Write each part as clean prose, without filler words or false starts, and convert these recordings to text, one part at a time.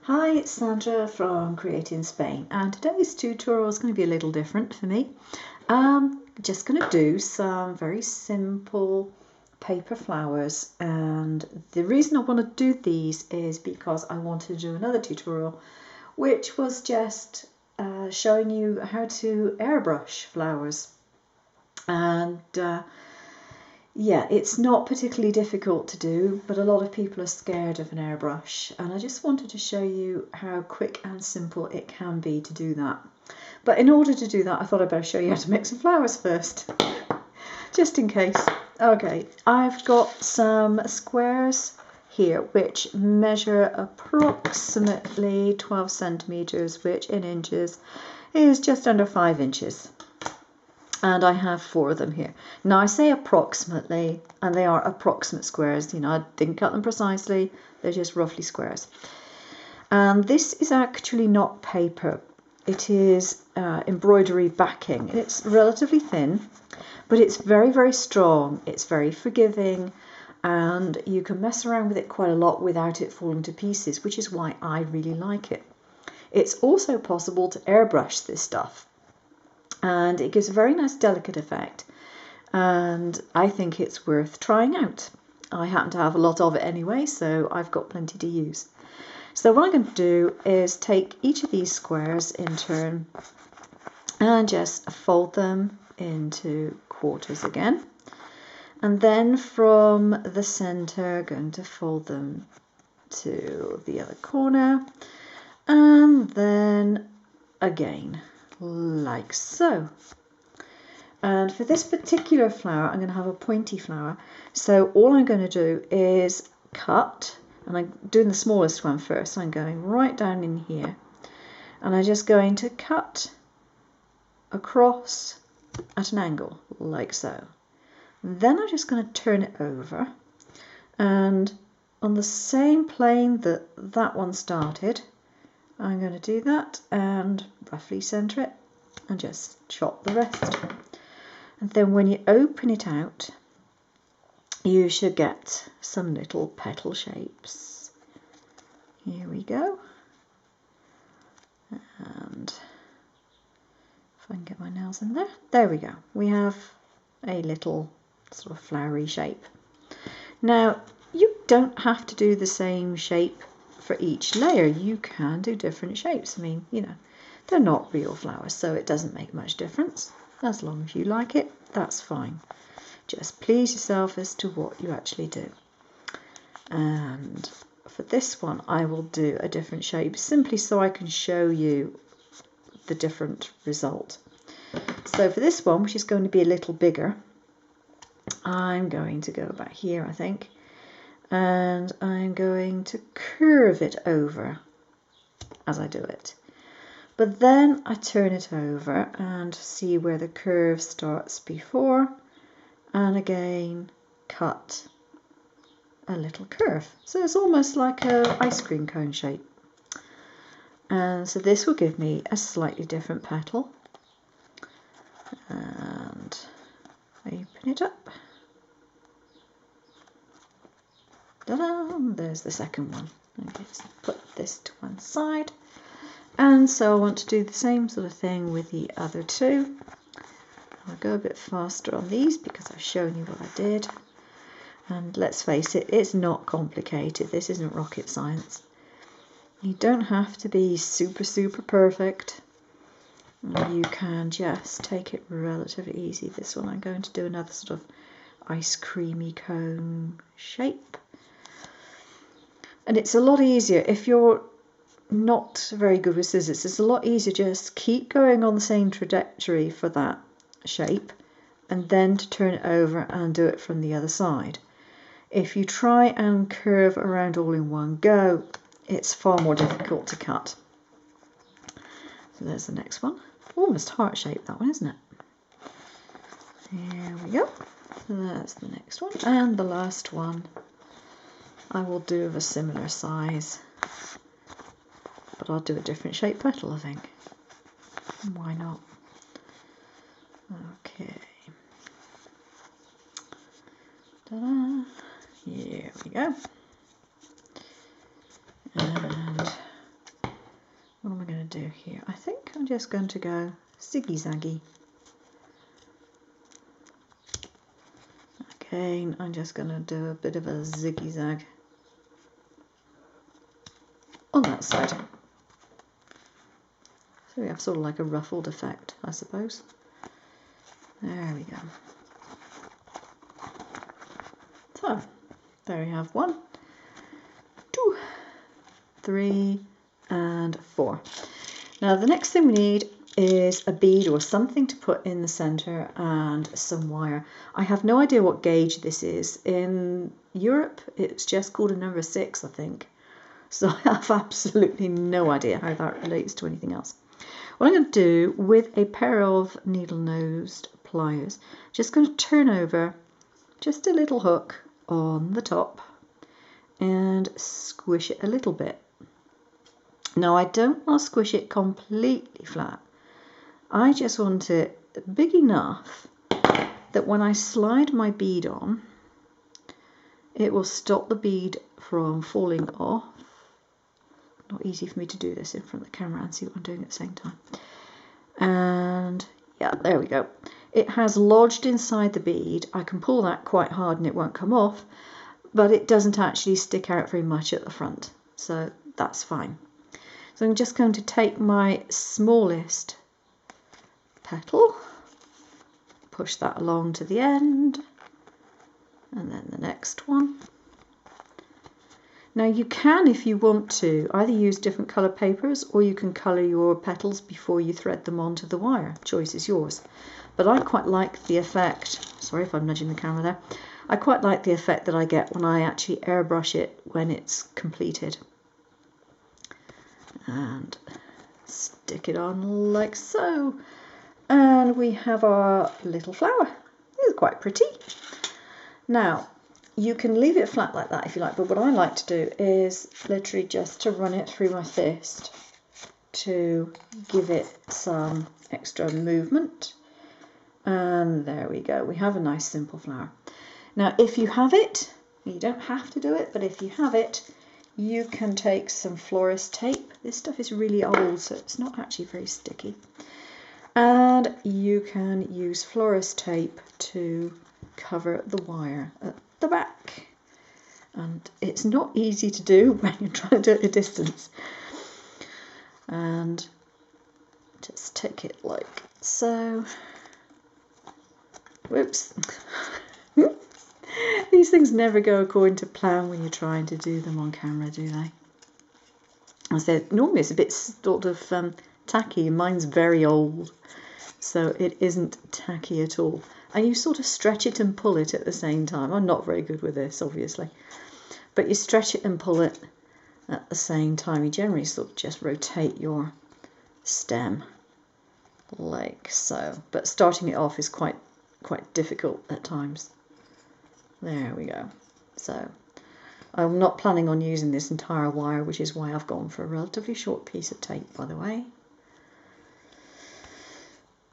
Hi, it's Sandra from Creating Spain, and today's tutorial is going to be a little different for me. Just going to do some very simple paper flowers, and the reason I want to do these is because I wanted to do another tutorial which was just showing you how to airbrush flowers, and yeah, it's not particularly difficult to do, but a lot of people are scared of an airbrush, and I just wanted to show you how quick and simple it can be to do that. But in order to do that, I thought I'd better show you how to make some flowers first, just in case. Okay, I've got some squares here which measure approximately 12 centimetres, which in inches is just under 5 inches. And I have 4 of them here. Now I say approximately, and they are approximate squares. You know, I didn't cut them precisely, they're just roughly squares. And this is actually not paper, it is embroidery backing. It's relatively thin, but it's very, very strong, it's very forgiving, and you can mess around with it quite a lot without it falling to pieces, which is why I really like it. It's also possible to airbrush this stuff, and it gives a very nice delicate effect, and I think it's worth trying out. I happen to have a lot of it anyway, so I've got plenty to use. So what I'm going to do is take each of these squares in turn and just fold them into quarters again, and then from the center going to fold them to the other corner, and then again like so. And for this particular flower, I'm going to have a pointy flower, so all I'm going to do is cut, and I'm doing the smallest one first, so I'm going right down in here, and I'm just going to cut across at an angle like so. Then I'm just going to turn it over, and on the same plane that that one started, I'm going to do that and roughly center it and just chop the rest. And then when you open it out, you should get some little petal shapes. Here we go. And if I can get my nails in there, there we go. We have a little sort of flowery shape. Now, you don't have to do the same shape for each layer. You can do different shapes. I mean, you know, they're not real flowers, so it doesn't make much difference. As long as you like it, that's fine. Just please yourself as to what you actually do. And for this one, I will do a different shape simply so I can show you the different result. So for this one, which is going to be a little bigger, I'm going to go about here, I think, and I'm going to curve it over as I do it. But then I turn it over and see where the curve starts before, and again cut a little curve. So it's almost like an ice cream cone shape. And so this will give me a slightly different petal. And open it up. Ta-da! There's the second one. Okay, let's put this to one side. And so I want to do the same sort of thing with the other two. I'll go a bit faster on these because I've shown you what I did. And let's face it, it's not complicated. This isn't rocket science. You don't have to be super, super perfect. You can just take it relatively easy. This one I'm going to do another sort of ice creamy cone shape. And it's a lot easier if you're not very good with scissors. It's a lot easier just keep going on the same trajectory for that shape and then to turn it over and do it from the other side. If you try and curve around all in one go, it's far more difficult to cut. So there's the next one. Almost heart shaped, that one, isn't it? Here we go. So that's the next one, and the last one I will do of a similar size, but I'll do a different shaped petal, I think. Why not? Okay. Ta-da! Here we go. And here. I think I'm just going to go ziggy-zaggy. Again, I'm just going to do a bit of a ziggy-zag on that side. So we have sort of like a ruffled effect, I suppose. There we go. So, there we have 1, 2, 3, and 4. Now the next thing we need is a bead or something to put in the centre and some wire. I have no idea what gauge this is. In Europe it's just called a number 6, I think. So I have absolutely no idea how that relates to anything else. What I'm going to do with a pair of needle-nosed pliers, just going to turn over just a little hook on the top and squish it a little bit. Now I don't want to squish it completely flat. I just want it big enough that when I slide my bead on, it will stop the bead from falling off. Not easy for me to do this in front of the camera and see what I'm doing at the same time. And yeah, there we go. It has lodged inside the bead. I can pull that quite hard and it won't come off, but it doesn't actually stick out very much at the front, so that's fine. So I'm just going to take my smallest petal, push that along to the end, and then the next one. Now you can, if you want to, either use different colour papers or you can colour your petals before you thread them onto the wire. Choice is yours. But I quite like the effect, sorry if I'm nudging the camera there, I quite like the effect that I get when I actually airbrush it when it's completed. And stick it on like so. And we have our little flower. It's quite pretty. Now, you can leave it flat like that if you like, but what I like to do is literally just to run it through my fist to give it some extra movement. And there we go. We have a nice simple flower. Now, if you have it, you don't have to do it, but if you have it, you can take some florist tape. This stuff is really old, so it's not actually very sticky. And you can use florist tape to cover the wire at the back. And it's not easy to do when you're trying to do it at a distance. And just take it like so. Whoops. These things never go according to plan when you're trying to do them on camera, do they? I said normally it's a bit sort of tacky, and mine's very old, so it isn't tacky at all. And you sort of stretch it and pull it at the same time. I'm not very good with this, obviously, but you stretch it and pull it at the same time. You generally sort of just rotate your stem like so, but starting it off is quite difficult at times. There we go. So I'm not planning on using this entire wire, which is why I've gone for a relatively short piece of tape, by the way.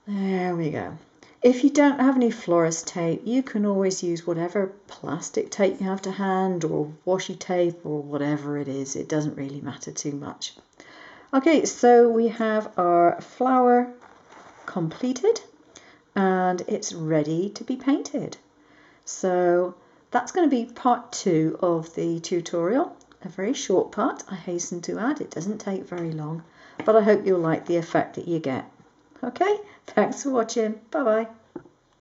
There we go. If you don't have any florist tape, you can always use whatever plastic tape you have to hand, or washi tape, or whatever it is. It doesn't really matter too much. Okay, so we have our flower completed and it's ready to be painted. So that's going to be part 2 of the tutorial, a very short part, I hasten to add. It doesn't take very long, but I hope you'll like the effect that you get. Okay, thanks for watching. Bye bye.